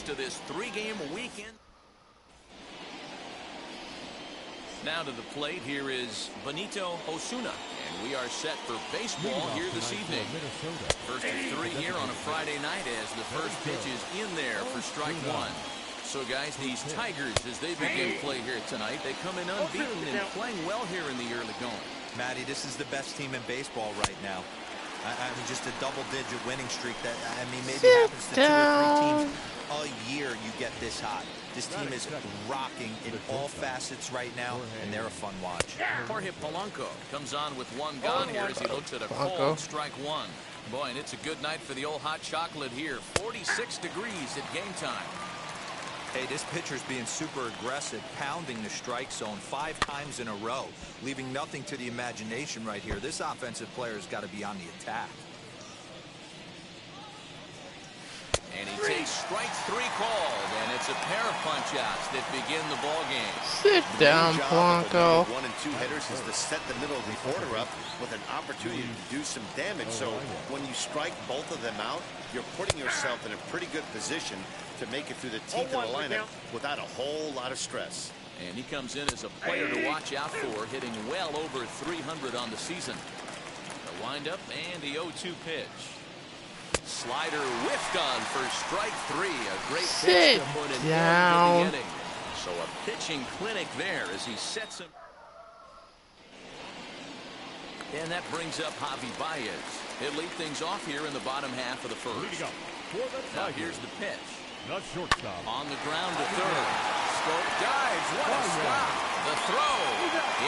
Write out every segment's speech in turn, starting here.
to this 3-game weekend. Now to the plate, here is Benito Osuna, and we are set for baseball here this evening. First of 3 here on a Friday night as the first pitch is in there for strike one. So guys, these Tigers, as they begin play here tonight, they come in unbeaten and playing well here in the early going. Matty, this is the best team in baseball right now. I mean, just a double-digit winning streak that, I mean, maybe happens to 2 or 3 teams a year you get this hot. This team is rocking in all facets right now, and they're a fun watch. Jorge Polanco comes on with one gone here as he looks at a cold strike one. Boy, and it's a good night for the old hot chocolate here. 46 degrees at game time. Hey, this pitcher's being super aggressive, pounding the strike zone 5 times in a row, leaving nothing to the imagination right here. This offensive player's got to be on the attack. And he takes strike 3 called, and it's a pair of punch-outs that begin the ball game. Sit down, Polanco. 1 and 2 hitters is to set the middle of the order up with an opportunity to do some damage. So when you strike both of them out, you're putting yourself in a pretty good position to make it through the teeth of the lineup without a whole lot of stress. And he comes in as a player to watch out for, hitting well over 300 on the season. The windup and the 0-2 pitch. Slider whiffed on for strike 3. A great pitch to put an end to the inning. So a pitching clinic there as he sets him. And that brings up Javi Baez. He'll lead things off here in the bottom half of the first. Now here's the pitch. On the ground to third. Scope dives. What a stop. The throw.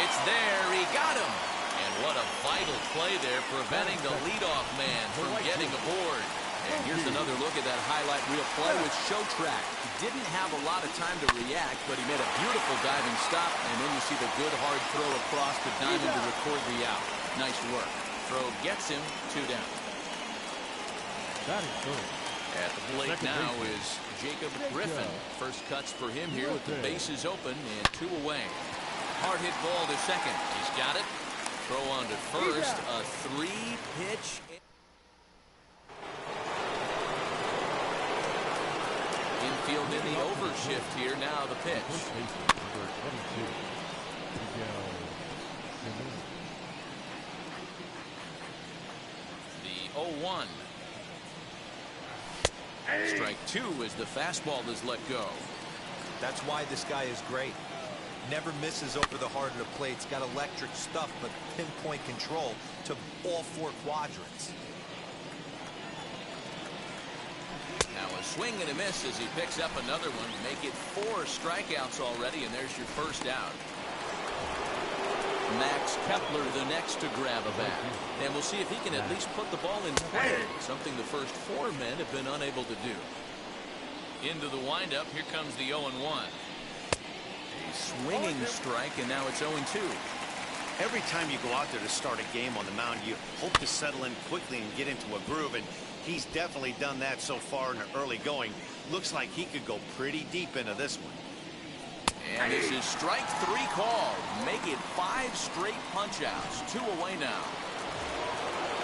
It's there. He got him. And what a vital play there, preventing the leadoff man from getting aboard. And here's another look at that highlight reel play with Show Track. He didn't have a lot of time to react, but he made a beautiful diving stop. And then you see the good hard throw across the diamond to record the out. Nice work. Throw gets him 2 down. At the plate now is Jacob Griffin. First cuts for him here with the bases open and 2 away. Hard hit ball to second. He's got it. Throw on to first. A 3-pitch. Infield in the overshift here. Now the pitch. The 0-1. Strike 2 as the fastball is let go. That's why this guy is great. Never misses over the heart of the plate. He's got electric stuff, but pinpoint control to all 4 quadrants. Now a swing and a miss as he picks up another one. Make it 4 strikeouts already, and there's your first out. Max Kepler the next to grab a bat. And we'll see if he can at least put the ball in play, something the first 4 men have been unable to do. Into the windup, here comes the 0-1. A swinging strike, and now it's 0-2. Every time you go out there to start a game on the mound, you hope to settle in quickly and get into a groove, and he's definitely done that so far in the early going. Looks like he could go pretty deep into this one. And this is strike 3 called. Make it 5 straight punch-outs. 2 away now.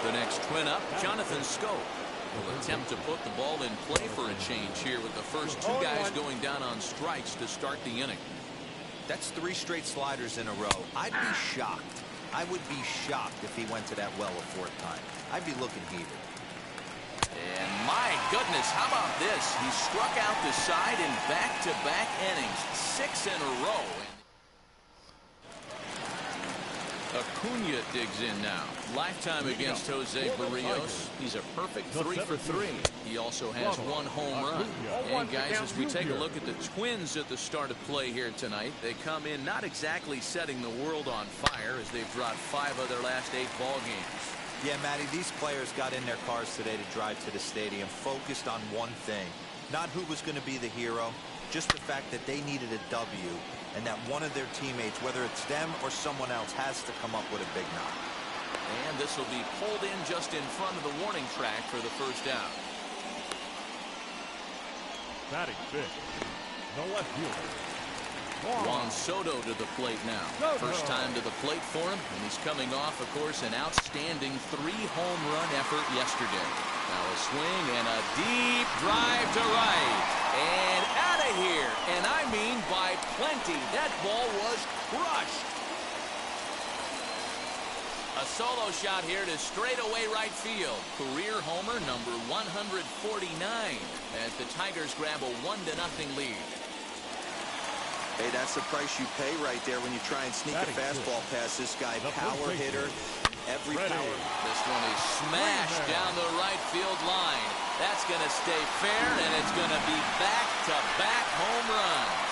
The next twin up, Jonathan Scope will attempt to put the ball in play for a change here with the first 2 guys going down on strikes to start the inning. That's 3 straight sliders in a row. I'd be shocked. I would be shocked if he went to that well a 4th time. I'd be looking heated. And my goodness, how about this? He struck out the side in back-to-back innings, 6 in a row. Acuna digs in now. Lifetime against Jose Barrios. He's a perfect 3 for 3. He also has 1 home run. And guys, as we take a look at the Twins at the start of play here tonight, they come in not exactly setting the world on fire as they've dropped 5 of their last 8 ball games. Yeah, Matty, these players got in their cars today to drive to the stadium, focused on one thing. Not who was going to be the hero, just the fact that they needed a W, and that one of their teammates, whether it's them or someone else, has to come up with a big knock. And this will be pulled in just in front of the warning track for the first out. Batting 5th, the left fielder, Juan Soto to the plate now. First time to the plate for him, and he's coming off, of course, an outstanding 3-home run effort yesterday. Now a swing and a deep drive to right. And out of here. And I mean by plenty. That ball was crushed. A solo shot here to straightaway right field. Career homer number 149 as the Tigers grab a 1-0 lead. Hey, that's the price you pay right there when you try and sneak a fastball past this guy. Power hitter, every power. This one is smashed down the right field line. That's going to stay fair, and it's going to be back-to-back home runs.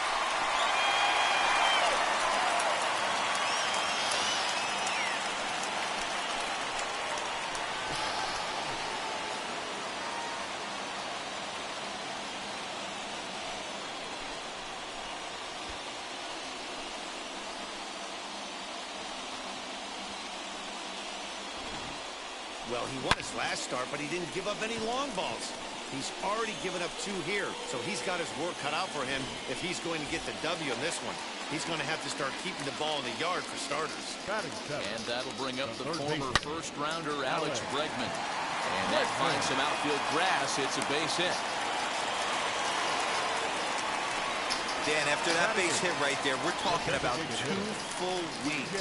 Well, he won his last start, but he didn't give up any long balls. He's already given up 2 here, so he's got his work cut out for him if he's going to get the W in this one. He's going to have to start keeping the ball in the yard for starters. And that'll bring up the former first-rounder Alex Bregman. And that finds some outfield grass. It's a base hit. Dan, after that base hit right there, we're talking about 2 full weeks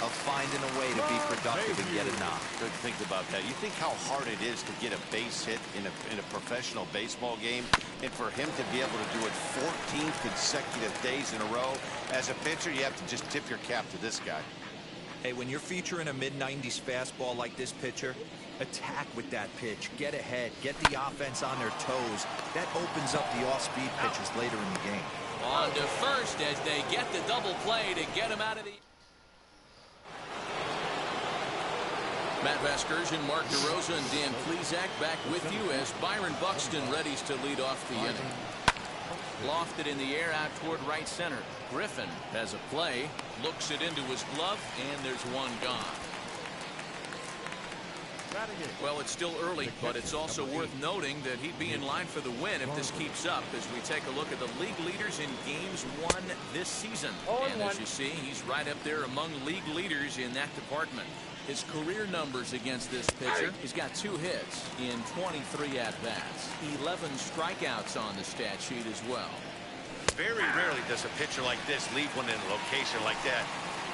of finding a way to be productive and get a knock. Good to think about that. You think how hard it is to get a base hit in a professional baseball game, and for him to be able to do it 14 consecutive days in a row. As a pitcher, you have to just tip your cap to this guy. Hey, when you're featuring a mid-90s fastball like this pitcher, attack with that pitch. Get ahead. Get the offense on their toes. That opens up the off-speed pitches later in the game. On to first as they get the double play to get him out of the... Matt Vasgersian, Mark DeRosa, and Dan Plesac back with you as Byron Buxton readies to lead off the inning. Lofted in the air out toward right center. Griffin has a play, looks it into his glove, and there's one gone. Well, it's still early, but it's also worth noting that he'd be in line for the win if this keeps up as we take a look at the league leaders in games won this season. And as you see, he's right up there among league leaders in that department. His career numbers against this pitcher, he's got 2 hits in 23 at-bats, 11 strikeouts on the stat sheet as well. Very rarely does a pitcher like this leave one in a location like that.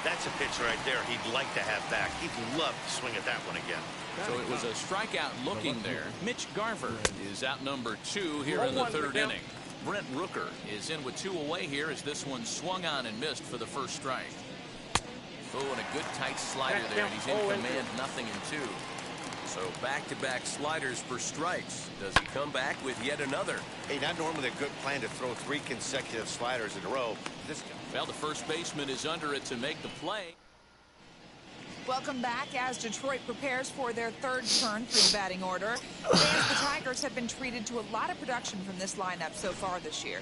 That's a pitcher right there he'd like to have back. He'd love to swing at that one again. So it was a strikeout looking there. Mitch Garver is out number 2 here in the 3rd inning. Brent Rooker is in with 2 away here as this one swung on and missed for the first strike. Oh, and a good tight slider there, and he's in command, 0-2. So back-to-back sliders for strikes. Does he come back with yet another? Hey, not normally a good plan to throw 3 consecutive sliders in a row. Well, the first baseman is under it to make the play. Welcome back as Detroit prepares for their 3rd turn through the batting order. Fans, the Tigers have been treated to a lot of production from this lineup so far this year.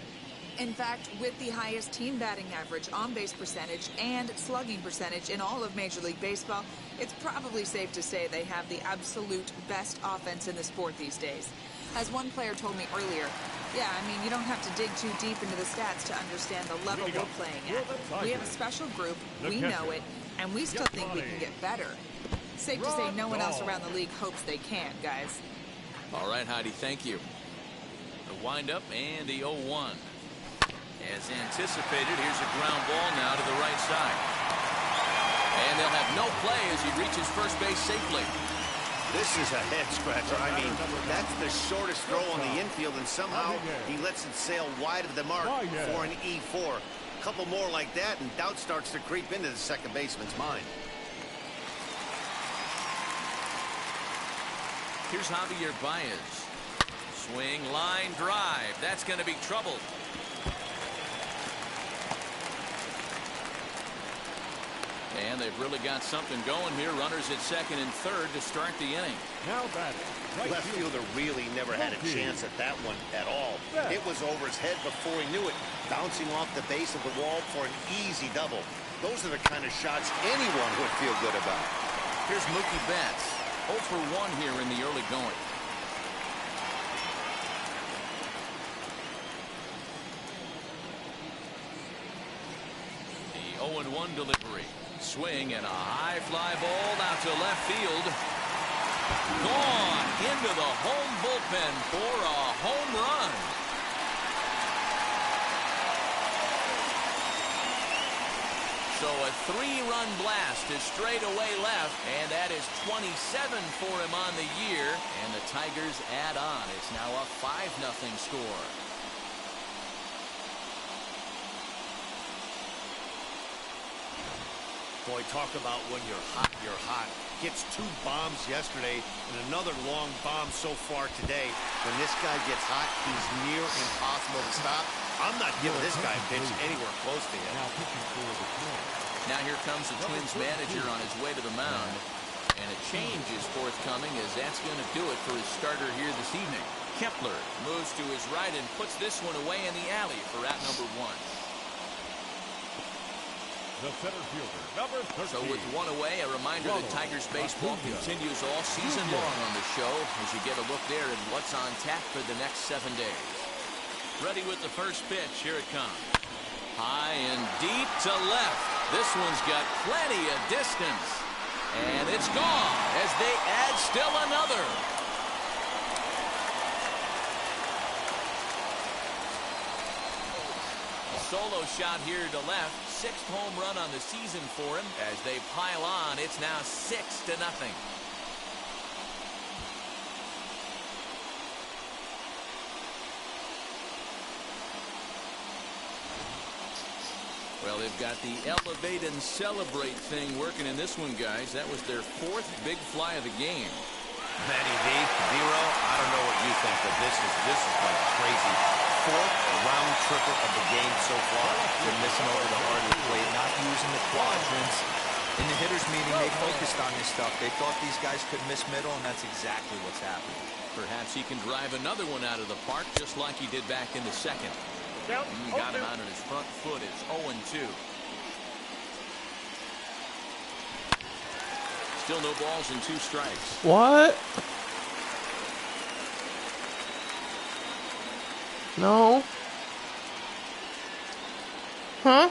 In fact, with the highest team batting average, on-base percentage, and slugging percentage in all of Major League Baseball, it's probably safe to say they have the absolute best offense in the sport these days. As one player told me earlier, yeah, I mean, you don't have to dig too deep into the stats to understand the level we're playing at. We have a special group, we know it, and we still think we can get better. Safe to say no one else around the league hopes they can, guys. All right, Heidi, thank you. The windup and the 0-1. As anticipated, here's a ground ball now to the right side. And they'll have no play as he reaches first base safely. This is a head-scratcher. I mean, that's the shortest throw on the infield, and somehow he lets it sail wide of the mark for an E4. A couple more like that, and doubt starts to creep into the second baseman's mind. Here's Javier Baez. Swing, line, drive. That's going to be trouble. And they've really got something going here. Runners at 2nd and 3rd to start the inning. Now batting. Left fielder really never had a chance at that one at all. It was over his head before he knew it, bouncing off the base of the wall for an easy double. Those are the kind of shots anyone would feel good about. Here's Mookie Betts, 0 for 1 here in the early going. The 0-1 delivery. Swing and a high fly ball out to left field. Gone into the home bullpen for a home run. So a 3-run blast to straightaway left, and that is 27 for him on the year. And the Tigers add on. It's now a 5-0 score. Boy, talk about when you're hot, you're hot. Gets 2 bombs yesterday and another long bomb so far today. When this guy gets hot, he's near impossible to stop. I'm not giving this guy a pitch anywhere close to him. Now here comes the Twins manager on his way to the mound. And a change is forthcoming, as that's going to do it for his starter here this evening. Kepler moves to his right and puts this one away in the alley for out number 1. The center fielder, number 13. So with 1 away, a reminder that Tigers baseball continues all season long on the show as you get a look there at what's on tap for the next 7 days. Ready with the first pitch. Here it comes. High and deep to left. This one's got plenty of distance. And it's gone as they add still another. Solo shot here to left. 6th home run on the season for him. As they pile on, it's now 6-0. Well, they've got the elevate and celebrate thing working in this one, guys. That was their 4th big fly of the game. Matty V, Vero, I don't know what you think, but this is like crazy. 4th round tripper of the game so far. They're missing over the heart of the plate, not using the quadrants. In the hitters meeting, they focused on this stuff. They thought these guys could miss middle, and that's exactly what's happening. Perhaps he can drive another one out of the park, just like he did back in the 2nd. Got him out on his front foot. It's 0-2. Still no balls and 2 strikes. What? No. Huh?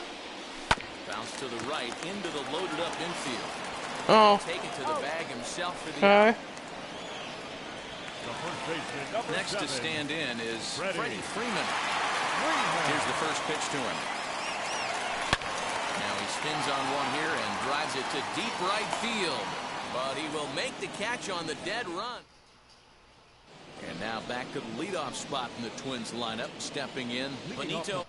Bounce to the right into the loaded up infield. Oh. Take it to the bag himself for the Okay. out. Next to stand in is Freddie Freeman. Here's the first pitch to him. Now he spins on one here and drives it to deep right field. But he will make the catch on the dead run. And now back to the leadoff spot in the Twins lineup. Stepping in, Benito.